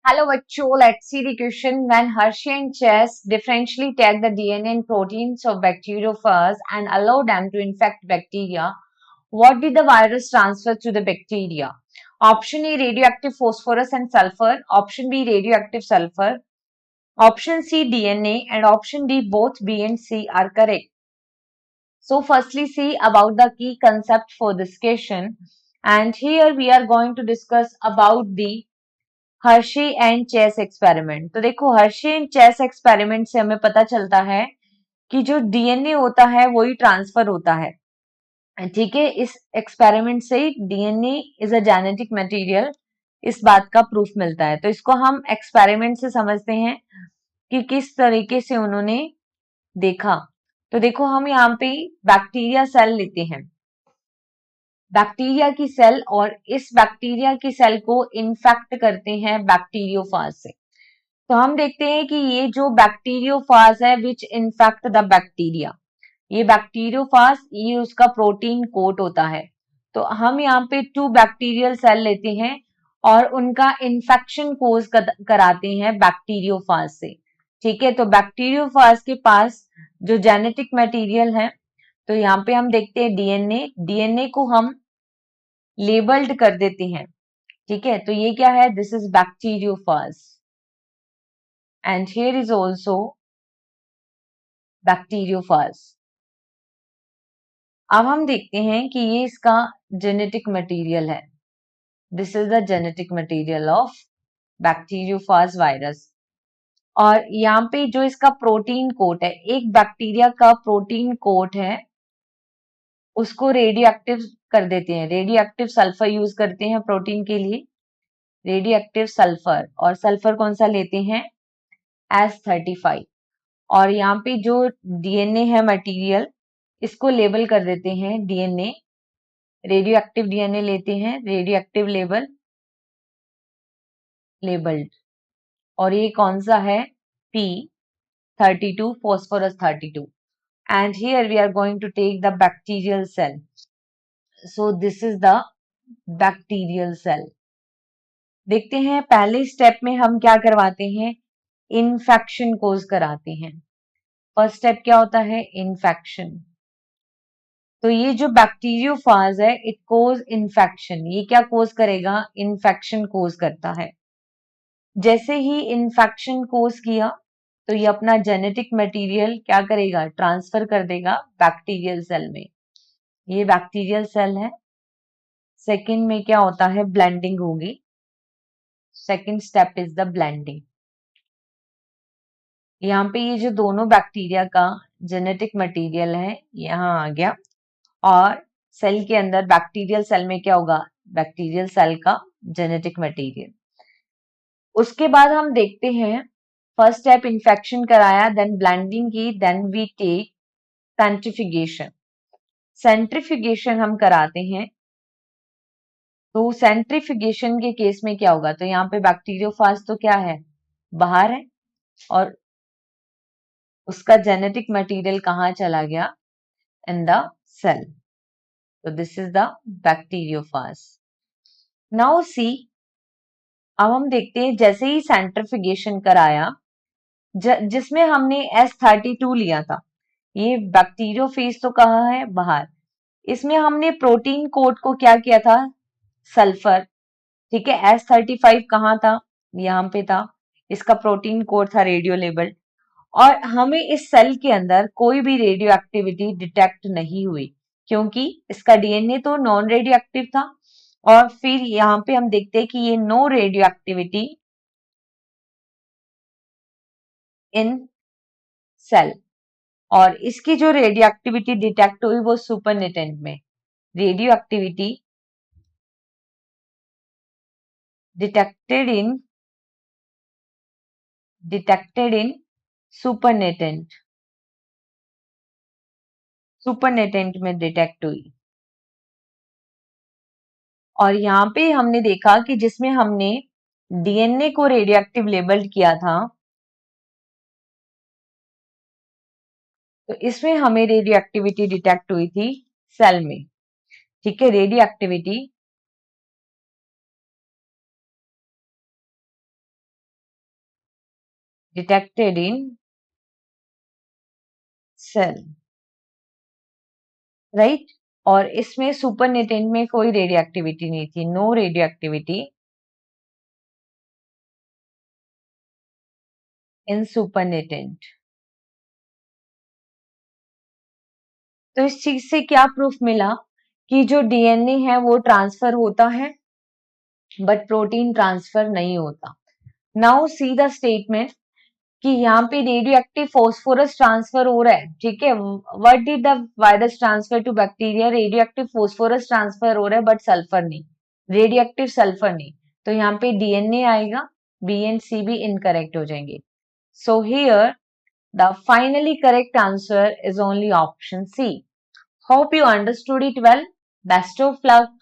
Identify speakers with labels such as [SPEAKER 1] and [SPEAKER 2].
[SPEAKER 1] Hello बच्चों, let's see the question. When Hershey and Chase differentially take the DNA and proteins of bacteriophage and allow them to infect bacteria, what did the virus transfer to the bacteria? Option A, radioactive phosphorus and sulfur. Option B, radioactive sulfur. Option C, DNA. And option D, both B and C are correct. So firstly, see about the key concept for this question. And here we are going to discuss about the Hershey and chess experiment. तो देखो, Hershey and chess experiment से हमें पता चलता है कि जो DNA होता है वही ट्रांसफर होता है। ठीक है, इस एक्सपेरिमेंट से DNA is a genetic material, इस बात का प्रूफ मिलता है। तो इसको हम एक्सपेरिमेंट से समझते हैं कि किस तरीके से उन्होंने देखा। तो देखो, हम यहाँ पे बैक्टीरिया सेल लेते हैं, बैक्टीरिया की सेल, और इस बैक्टीरिया की सेल को इन्फेक्ट करते हैं बैक्टीरियोफाज से। तो हम देखते हैं कि ये जो बैक्टीरियोफाज है विच इन्फेक्ट द बैक्टीरिया, ये बैक्टीरियोफाज, ये उसका प्रोटीन कोट होता है। तो हम यहाँ पे 2 बैक्टीरियल सेल लेते हैं और उनका इन्फेक्शन कोज कराते हैं बैक्टीरियोफाज से। ठीक है, तो बैक्टीरियोफाज के पास जो जेनेटिक मटेरियल है, तो यहाँ पे हम देखते हैं डीएनए, डीएनए को हम लेबल्ड कर देते हैं। ठीक है, तो ये क्या है, this is bacteriophage and here is also bacteriophage. अब हम देखते हैं कि ये इसका जेनेटिक मटेरियल है, this is the genetic material of bacteriophage virus. और यहाँ पे जो इसका प्रोटीन कोट है, एक बैक्टीरिया का प्रोटीन कोट है, उसको रेडियो एक्टिव कर देते हैं, रेडियो एक्टिव सल्फर यूज करते हैं प्रोटीन के लिए, रेडियो एक्टिव सल्फर। और सल्फर कौन सा लेते हैं, S35। और यहाँ पे जो डीएनए है मटेरियल, इसको लेबल कर देते हैं डीएनए, रेडियो एक्टिव डीएनए लेते हैं, रेडियो एक्टिव लेबल्ड। और ये कौन सा है, P32 phosphorus 32। and here we are going to take the bacterial cell, so this is the bacterial cell। देखते हैं पहले स्टेप में हम क्या करवाते हैं, इन्फेक्शन कोज कराते हैं। फर्स्ट स्टेप क्या होता है, इन्फेक्शन। तो ये जो बैक्टीरियोफाज है, इट कोज इन्फेक्शन, ये क्या कोज करेगा, इन्फेक्शन कोज करता है। जैसे ही इन्फेक्शन कोज किया, तो ये अपना जेनेटिक मटेरियल क्या करेगा, ट्रांसफर कर देगा बैक्टीरियल सेल में। ये बैक्टीरियल सेल है। सेकंड में क्या होता है, ब्लेंडिंग होगी। Second step is the blending. यहाँ पे ये जो दोनों बैक्टीरिया का जेनेटिक मटेरियल है यहाँ आ गया, और सेल के अंदर बैक्टीरियल सेल में क्या होगा, बैक्टीरियल सेल का जेनेटिक मटेरियल। उसके बाद हम देखते हैं, फर्स्ट स्टेप इन्फेक्शन कराया, देन ब्लेंडिंग की, then we take centrifugation. Centrifugation हम कराते हैं। तो सेंट्रीफ्यूगेशन के केस में क्या होगा, तो यहाँ पे बैक्टीरियोफाज तो क्या है, बाहर है, और उसका जेनेटिक मटेरियल कहाँ चला गया, इन द सेल। तो this is the bacteriophage. Now see, अब हम देखते हैं जैसे ही सेंट्रीफ्यूगेशन कराया, जिसमें हमने S32 लिया था, ये बैक्टीरियोफेज तो कहाँ है, बाहर। इसमें हमने प्रोटीन कोट को क्या किया था, सल्फर। ठीक है, S35 कहाँ था, यहाँ पे था, इसका प्रोटीन कोड था रेडियो लेबल्ड। और हमें इस सेल के अंदर कोई भी रेडियो एक्टिविटी डिटेक्ट नहीं हुई, क्योंकि इसका डीएनए तो नॉन रेडियो एक्टिव था। और फिर यहाँ पे हम देखते हैं कि ये no radioactivity in cell, और इसकी जो रेडियो एक्टिविटी डिटेक्ट हुई वो सुपरनेटेंट में, रेडियो एक्टिविटी डिटेक्टेड इन सुपरनेटेंट, सुपरनेटेंट में डिटेक्ट हुई। और यहाँ पे हमने देखा कि जिसमें हमने डीएनए को रेडियो एक्टिव लेबल्ड किया था, तो इसमें हमें रेडियो एक्टिविटी डिटेक्ट हुई थी सेल में। ठीक है, radioactivity detected in cell, right. और इसमें सुपरनेटेंट में कोई रेडियो एक्टिविटी नहीं थी, no radioactivity in supernatant. तो इस चीज से क्या प्रूफ मिला कि जो डीएनए है वो ट्रांसफर होता है बट प्रोटीन ट्रांसफर नहीं होता। नाउ सी द स्टेटमेंट कि यहाँ पे रेडियो एक्टिव फॉस्फोरस ट्रांसफर हो रहा है, ठीक है। What did the virus transfer to bacteria? Radioactive phosphorus transfer हो रहा है बट सल्फर नहीं, रेडियो एक्टिव सल्फर नहीं। तो यहाँ पे डीएनए आएगा, बी एंड सी भी इनकरेक्ट हो जाएंगे। So here the finally correct answer is only option C. Hope you understood it well. Best of luck.